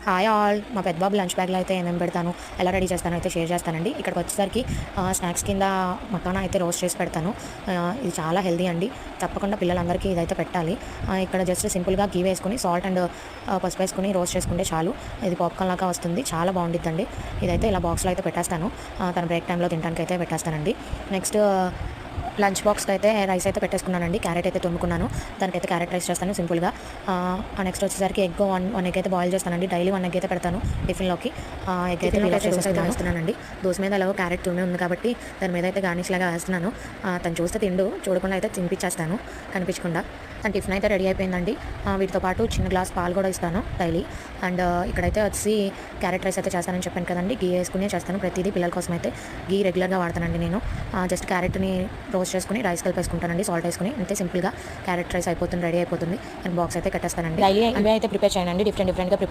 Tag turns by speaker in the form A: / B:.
A: Hi all, మా పెద్ద బాబు lunch బ్యాగ్లో అయితే ఏమేమి పెడతాను, ఎలా రెడీ చేస్తానో అయితే షేర్ చేస్తానండి. ఇక్కడికి వచ్చేసరికి స్నాక్స్ కింద మకానా అయితే రోస్ట్ చేసి పెడతాను. ఇది చాలా హెల్దీ అండి, తప్పకుండా పిల్లలందరికీ ఇదైతే పెట్టాలి. ఇక్కడ జస్ట్ సింపుల్గా గీ వేసుకుని సాల్ట్ అండ్ పసుపు వేసుకుని రోస్ట్ చేసుకుంటే చాలు. ఇది పాప్కార్న్ లాగా వస్తుంది, చాలా బాగుండిద్దండి. ఇదైతే ఇలా బాక్స్లో అయితే పెట్టేస్తాను, తన బ్రేక్ టైంలో తినడానికి అయితే పెట్టేస్తానండి. నెక్స్ట్ లంచ్ బాక్స్కి అయితే రైస్ అయితే పెట్టేసుకున్నానండి. క్యారెట్ అయితే తురుముకున్నాను, దానికైతే క్యారెట్ రైస్ చేస్తాను సింపుల్గా. నెక్స్ట్ వచ్చేసరికి ఎగ్ వన్ ఎగ్ అయితే బాయిల్ చేస్తానండి. డైలీ 1 ఎగ్ అయితే పెడతాను టిఫిన్లోకి. ఎగ్ అయితే వేస్తున్నానండి. దోశ మీద ఎలాగో క్యారెట్ తురిమి ఉంది కాబట్టి దాని మీద అయితే గార్నిష్ లాగా వేస్తున్నాను. తను చూస్తే తిండు, చూడకుండా అయితే తినిపించేస్తాను కనిపించకుండా. తన టిఫిన్ అయితే రెడీ అయిపోయిందండి. వీటితో పాటు చిన్న గ్లాస్ పాలు కూడా ఇస్తాను డైలీ. అండ్ ఇక్కడైతే వచ్చి క్యారెట్ రైస్ అయితే చేస్తానని చెప్పాను కదండి, గీ వేసుకుని చేస్తాను ప్రతిదీ. పిల్లల కోసం అయితే గీ రెగ్యులర్గా వాడతానండి నేను. జస్ట్ క్యారెట్ని రోస్ట్ చేసుకుని రైస్ కలిపేసుకుంటానండి, సాల్ట్ వేసుకుని. అంతే సింపుల్గా క్యారెట్ రైస్ అయిపోతుంది, రెడీ అయిపోతుంది. అండ్ బాక్స్ అయితే కట్టేస్తానండి. డైలీ ఇవే అయితే ప్రిపేర్ చేయండి, డిఫరెంట్గా ప్రిపేర్